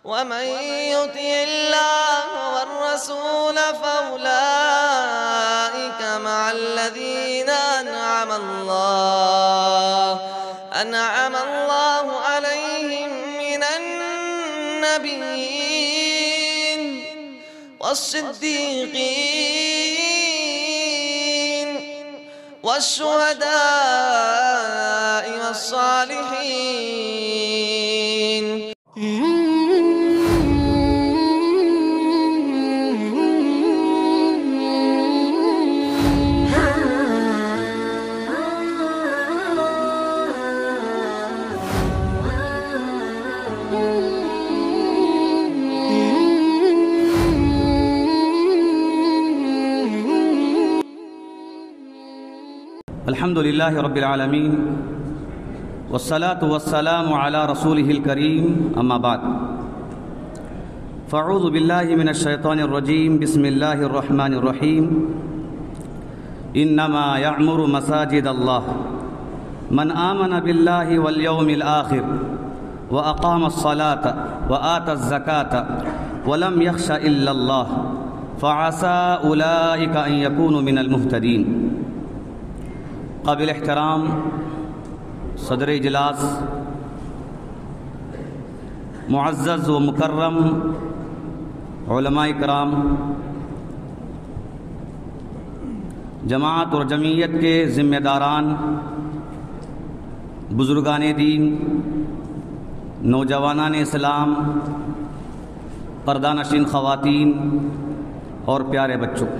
ومن يطع الله والرسول فأولئك مع الذين أنعم الله عليهم من النبيين والصديقين والشهداء والصالحين. الحمد لله رب العالمين والصلاة والسلام على رسوله الكريم أما بعد فأعوذ بالله من الشيطان الرجيم بسم الله الرحمن الرحيم إنما يعمر مساجد الله من آمن بالله واليوم الآخر وأقام الصلاة وآتى الزكاة ولم يخش إلا الله فعسى أولئك أن يكونوا من المهتدين. قابل احترام صدر اجلاس، معزز و مکرم علماء کرام، جماعت اور جمعیت کے ذمہ داران، بزرگان دین، نوجوانان اسلام، پردہ نشین خواتین اور پیارے بچوں،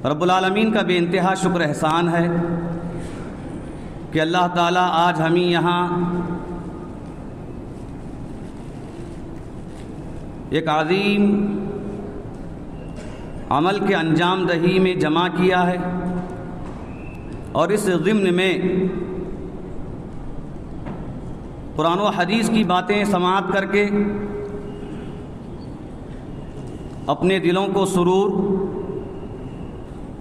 رب العالمین کا بے انتہا شکر احسان ہے کہ اللہ تعالیٰ آج ہمیں یہاں ایک عظیم عمل کے انجام دہی میں جمع کیا ہے، اور اس ضمن میں قرآن و حدیث کی باتیں سماعت کر کے اپنے دلوں کو سرور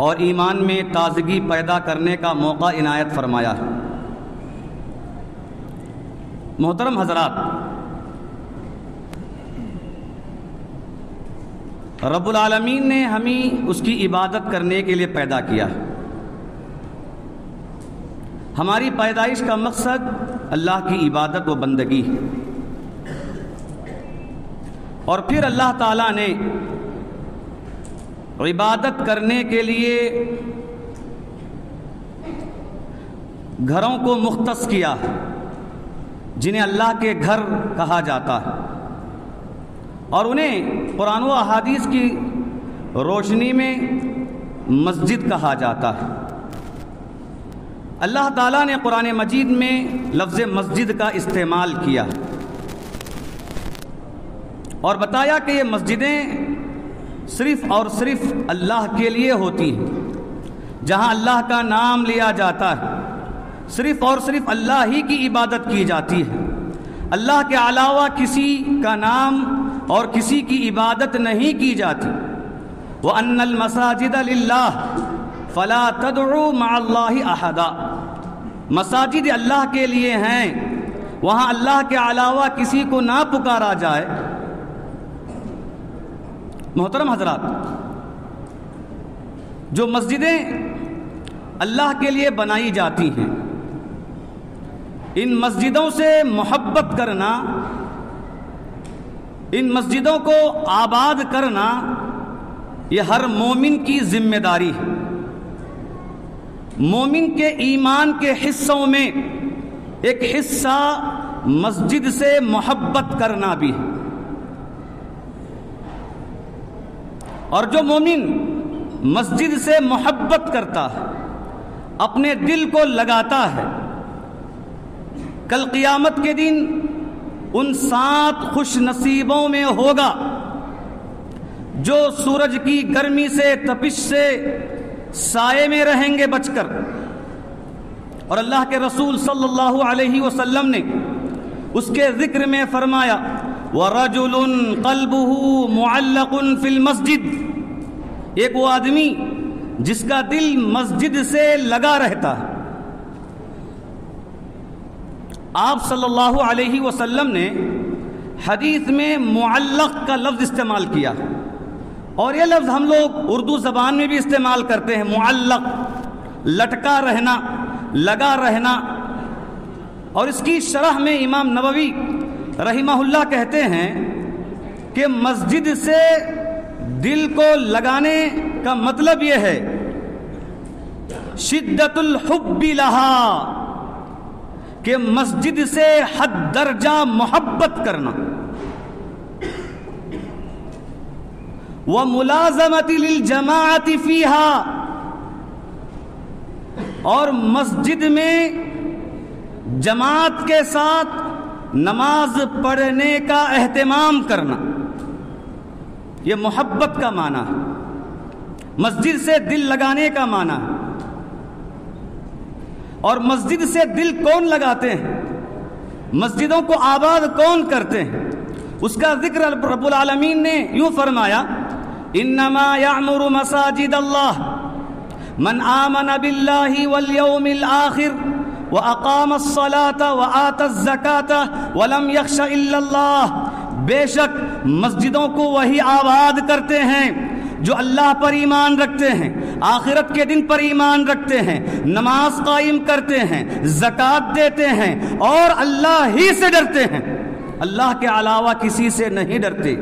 اور ایمان میں تازگی پیدا کرنے کا موقع عنایت فرمایا ہے۔ محترم حضرات، رب العالمین نے ہمیں اس کی عبادت کرنے کے لیے پیدا کیا ہے۔ ہماری پیدائش کا مقصد اللہ کی عبادت و بندگی ہے، اور پھر اللہ تعالیٰ نے عبادت کرنے کے لیے گھروں کو مختص کیا، جنہیں اللہ کے گھر کہا جاتا ہے، اور انہیں قرآن و احادیث کی روشنی میں مسجد کہا جاتا ہے۔ اللہ تعالیٰ نے قرآن مجید میں لفظ مسجد کا استعمال کیا اور بتایا کہ یہ مسجدیں صرف اور صرف اللہ کے لیے ہوتی ہیں، جہاں اللہ کا نام لیا جاتا ہے، صرف اور صرف اللہ ہی کی عبادت کی جاتی ہے، اللہ کے علاوہ کسی کا نام اور کسی کی عبادت نہیں کی جاتی۔ وَأَنَّ الْمَسَاجِدَ لِلَّهِ فَلَا تَدْعُوا مَعَ اللَّهِ أَحَدًا، مساجد اللہ کے لیے ہیں، وہاں اللہ کے علاوہ کسی کو نہ پکارا جائے۔ محترم حضرات، جو مسجدیں اللہ کے لیے بنائی جاتی ہیں، ان مسجدوں سے محبت کرنا، ان مسجدوں کو آباد کرنا، یہ ہر مومن کی ذمہ داری ہے۔ مومن کے ایمان کے حصوں میں ایک حصہ مسجد سے محبت کرنا بھی ہے، اور جو مومن مسجد سے محبت کرتا ہے، اپنے دل کو لگاتا ہے، کل قیامت کے دن ان 7 خوش نصیبوں میں ہوگا جو سورج کی گرمی سے، تپش سے سائے میں رہیں گے بچ کر۔ اور اللہ کے رسول صلی اللہ علیہ وسلم نے اس کے ذکر میں فرمایا وَرَجُلٌ قَلْبُهُ مُعَلَّقٌ فِي الْمَسْجِدِ، ایک وہ آدمی جس کا دل مسجد سے لگا رہتا ہے۔ آپ صلی اللہ علیہ وسلم نے حدیث میں معلق کا لفظ استعمال کیا، اور یہ لفظ ہم لوگ اردو زبان میں بھی استعمال کرتے ہیں، معلق، لٹکا رہنا، لگا رہنا۔ اور اس کی شرح میں امام نووی رحمہ اللہ کہتے ہیں کہ مسجد سے دل کو لگانے کا مطلب یہ ہے شدت الحب لہا، کہ مسجد سے حد درجہ محبت کرنا، وَمُلَازَمَةِ لِلْجَمَاعَةِ فِيهَا، اور مسجد میں جماعت کے ساتھ نماز پڑھنے کا اہتمام کرنا، یہ محبت کا معنی ہے، مسجد سے دل لگانے کا معنی ہے۔ اور مسجد سے دل کون لگاتے ہیں، مسجدوں کو آباد کون کرتے ہیں، اس کا ذکر رب العالمین نے یوں فرمایا، انما یعمر مساجد اللہ من آمن باللہ والیوم الآخر وَأَقَامَ الصَّلَاةَ وَآتَى الزَّكَاةَ وَلَمْ يَخْشَ إِلَّا اللَّهَ، بے شک مسجدوں کو وہی آباد کرتے ہیں جو اللہ پر ایمان رکھتے ہیں، آخرت کے دن پر ایمان رکھتے ہیں، نماز قائم کرتے ہیں، زکوٰۃ دیتے ہیں، اور اللہ ہی سے ڈرتے ہیں، اللہ کے علاوہ کسی سے نہیں ڈرتے۔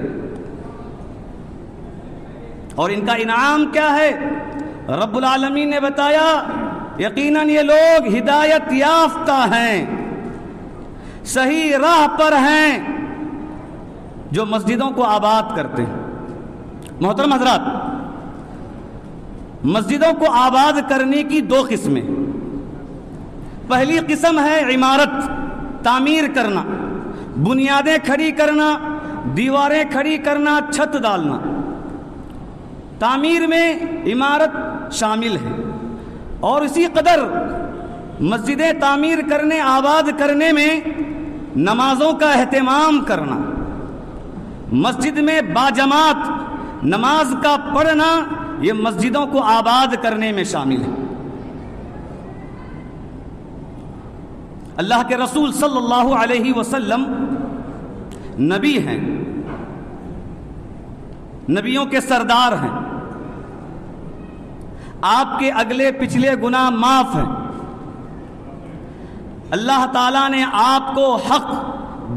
اور ان کا انعام کیا ہے؟ رب العالمین نے بتایا یقیناً یہ لوگ ہدایت یافتہ ہیں، صحیح راہ پر ہیں، جو مسجدوں کو آباد کرتے ہیں۔ محترم حضرات، مسجدوں کو آباد کرنے کی دو قسمیں، پہلی قسم ہے عمارت، تعمیر کرنا، بنیادیں کھڑی کرنا، دیواریں کھڑی کرنا، چھت ڈالنا۔ تعمیر میں عمارت شامل ہے، اور اسی قدر مسجدیں تعمیر کرنے، آباد کرنے میں نمازوں کا اہتمام کرنا، مسجد میں باجماعت نماز کا پڑھنا، یہ مسجدوں کو آباد کرنے میں شامل ہے۔ اللہ کے رسول صلی اللہ علیہ وسلم نبی ہیں، نبیوں کے سردار ہیں، آپ کے اگلے پچھلے گناہ معاف ہیں، اللہ تعالیٰ نے آپ کو حق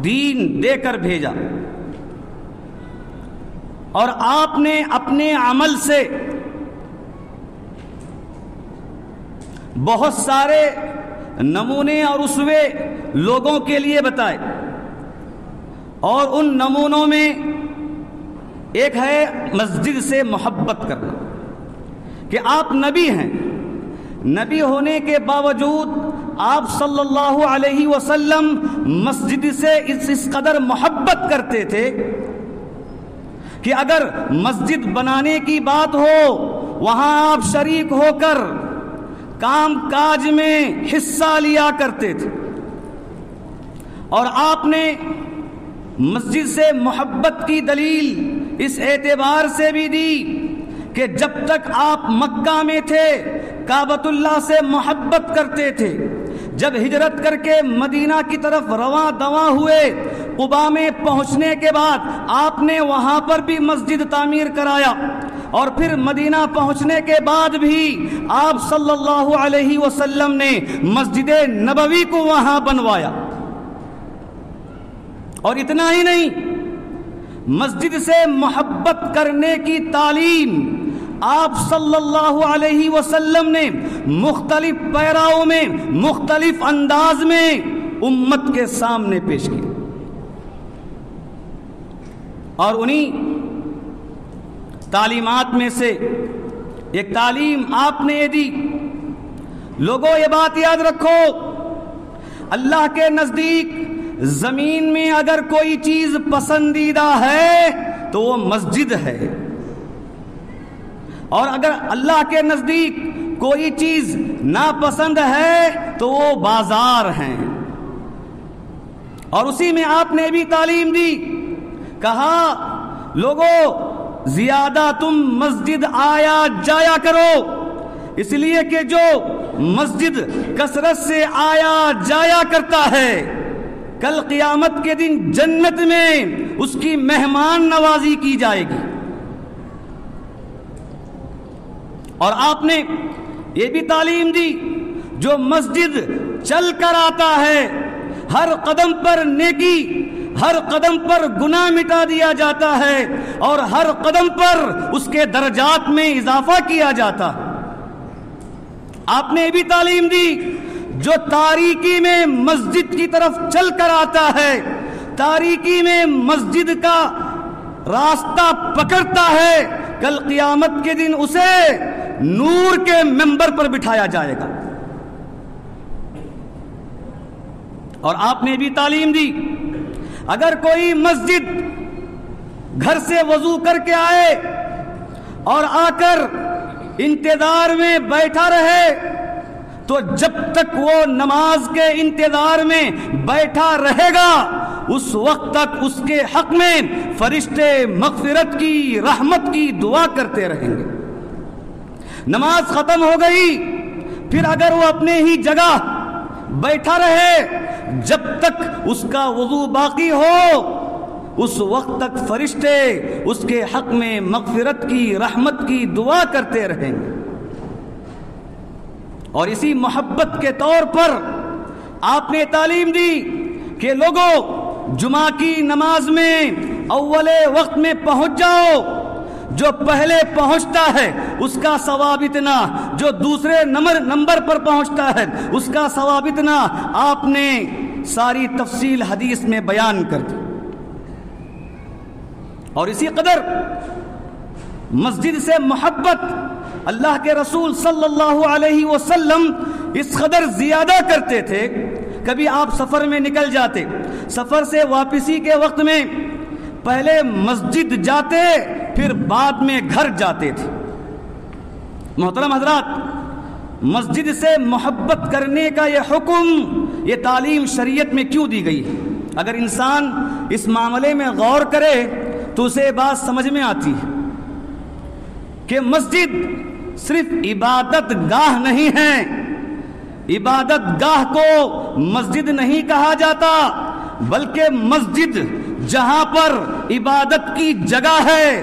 دین دے کر بھیجا، اور آپ نے اپنے عمل سے بہت سارے نمونے اور اسوے لوگوں کے لیے بتائے، اور ان نمونوں میں ایک ہے مسجد سے محبت کرنا، کہ آپ نبی ہیں، نبی ہونے کے باوجود آپ صلی اللہ علیہ وسلم مسجد سے اس قدر محبت کرتے تھے کہ اگر مسجد بنانے کی بات ہو وہاں آپ شریک ہو کر کام کاج میں حصہ لیا کرتے تھے۔ اور آپ نے مسجد سے محبت کی دلیل اس اعتبار سے بھی دی کہ جب تک آپ مکہ میں تھے کعبۃ اللہ سے محبت کرتے تھے، جب ہجرت کر کے مدینہ کی طرف رواں دواں ہوئے، قباء میں پہنچنے کے بعد آپ نے وہاں پر بھی مسجد تعمیر کرایا، اور پھر مدینہ پہنچنے کے بعد بھی آپ صلی اللہ علیہ وسلم نے مسجد نبوی کو وہاں بنوایا۔ اور اتنا ہی نہیں، مسجد سے محبت کرنے کی تعلیم آپ صلی اللہ علیہ وسلم نے مختلف پیراؤں میں مختلف انداز میں امت کے سامنے پیش کی، اور انہی تعلیمات میں سے ایک تعلیم آپ نے یہ دی، لوگوں یہ بات یاد رکھو، اللہ کے نزدیک زمین میں اگر کوئی چیز پسندیدہ ہے تو وہ مسجد ہے، اور اگر اللہ کے نزدیک کوئی چیز ناپسند ہے تو وہ بازار ہیں۔ اور اسی میں آپ نے بھی تعلیم دی، کہا لوگوں زیادہ تم مسجد آیا جایا کرو، اس لیے کہ جو مسجد کثرت سے آیا جایا کرتا ہے کل قیامت کے دن جنت میں اس کی مہمان نوازی کی جائے گی. اور آپ نے یہ بھی تعلیم دی جو مسجد چل کر آتا ہے ہر قدم پر نیکی، ہر قدم پر گناہ مٹا دیا جاتا ہے اور ہر قدم پر اس کے درجات میں اضافہ کیا جاتا ہے. آپ نے یہ بھی تعلیم دی جو تاریکی میں مسجد کی طرف چل کر آتا ہے، تاریکی میں مسجد کا راستہ پکڑتا ہے، کل قیامت کے دن اسے نور کے منبر پر بٹھایا جائے گا. اور آپ نے بھی تعلیم دی اگر کوئی مسجد گھر سے وضو کر کے آئے اور آ کر انتظار میں بیٹھا رہے تو جب تک وہ نماز کے انتظار میں بیٹھا رہے گا اس وقت تک اس کے حق میں فرشتے مغفرت کی، رحمت کی دعا کرتے رہیں گے. نماز ختم ہو گئی پھر اگر وہ اپنے ہی جگہ بیٹھا رہے جب تک اس کا وضو باقی ہو اس وقت تک فرشتے اس کے حق میں مغفرت کی، رحمت کی دعا کرتے رہیں گے. اور اسی محبت کے طور پر آپ نے تعلیم دی کہ لوگوں جمعہ کی نماز میں اول وقت میں پہنچ جاؤ. جو پہلے پہنچتا ہے اس کا ثواب اتنا، جو دوسرے نمبر پر پہنچتا ہے اس کا ثواب اتنا. آپ نے ساری تفصیل حدیث میں بیان کر دی. اور اسی قدر مسجد سے محبت اللہ کے رسول صلی اللہ علیہ وسلم اس قدر زیادہ کرتے تھے. کبھی آپ سفر میں نکل جاتے، سفر سے واپسی کے وقت میں پہلے مسجد جاتے پھر بعد میں گھر جاتے تھے. محترم حضرات، مسجد سے محبت کرنے کا یہ حکم، یہ تعلیم شریعت میں کیوں دی گئی ہے؟ اگر انسان اس معاملے میں غور کرے تو اسے بات سمجھ میں آتی ہے کہ مسجد صرف عبادت گاہ نہیں ہے. عبادت گاہ کو مسجد نہیں کہا جاتا بلکہ مسجد جہاں پر عبادت کی جگہ ہے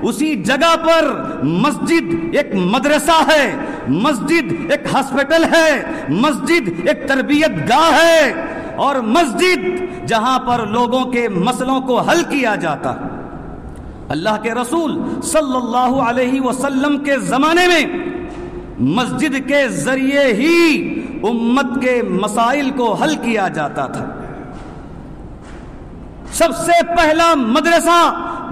اسی جگہ پر مسجد ایک مدرسہ ہے، مسجد ایک ہاسپٹل ہے، مسجد ایک تربیت گاہ ہے، اور مسجد جہاں پر لوگوں کے مسئلوں کو حل کیا جاتا ہے. اللہ کے رسول صلی اللہ علیہ وسلم کے زمانے میں مسجد کے ذریعے ہی امت کے مسائل کو حل کیا جاتا تھا. سب سے پہلا مدرسہ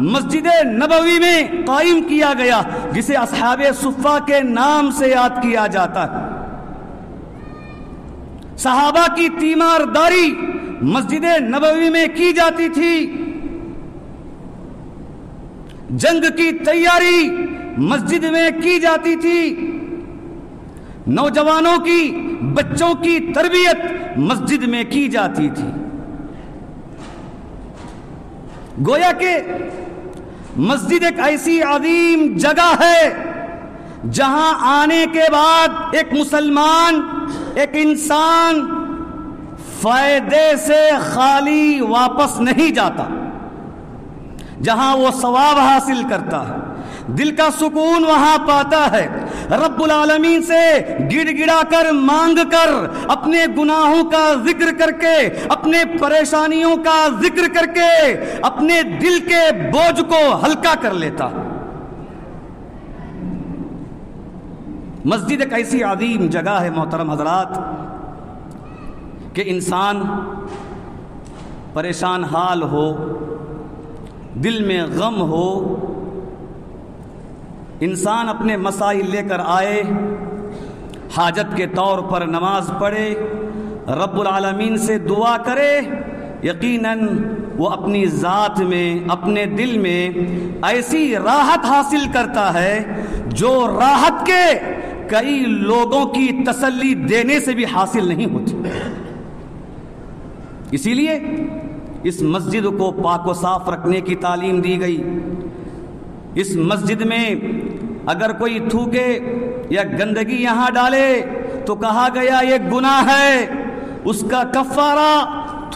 مسجد نبوی میں قائم کیا گیا جسے اصحاب صفہ کے نام سے یاد کیا جاتا ہے. صحابہ کی تیمارداری مسجد نبوی میں کی جاتی تھی. جنگ کی تیاری مسجد میں کی جاتی تھی. نوجوانوں کی، بچوں کی تربیت مسجد میں کی جاتی تھی. گویا کہ مسجد ایک ایسی عظیم جگہ ہے جہاں آنے کے بعد ایک مسلمان، ایک انسان فائدے سے خالی واپس نہیں جاتا، جہاں وہ ثواب حاصل کرتا ہے، دل کا سکون وہاں پاتا ہے، رب العالمین سے گڑ گڑا کر مانگ کر، اپنے گناہوں کا ذکر کر کے، اپنے پریشانیوں کا ذکر کر کے اپنے دل کے بوجھ کو ہلکا کر لیتا. مسجد ایک ایسی عظیم جگہ ہے محترم حضرات کہ انسان پریشان حال ہو، دل میں غم ہو، انسان اپنے مسائل لے کر آئے، حاجت کے طور پر نماز پڑھے، رب العالمین سے دعا کرے، یقیناً وہ اپنی ذات میں، اپنے دل میں ایسی راحت حاصل کرتا ہے جو راحت کے کئی لوگوں کی تسلی دینے سے بھی حاصل نہیں ہوتی. اسی لیے اس مسجد کو پاک و صاف رکھنے کی تعلیم دی گئی. اس مسجد میں اگر کوئی تھوکے یا گندگی یہاں ڈالے تو کہا گیا یہ گناہ ہے، اس کا کفارہ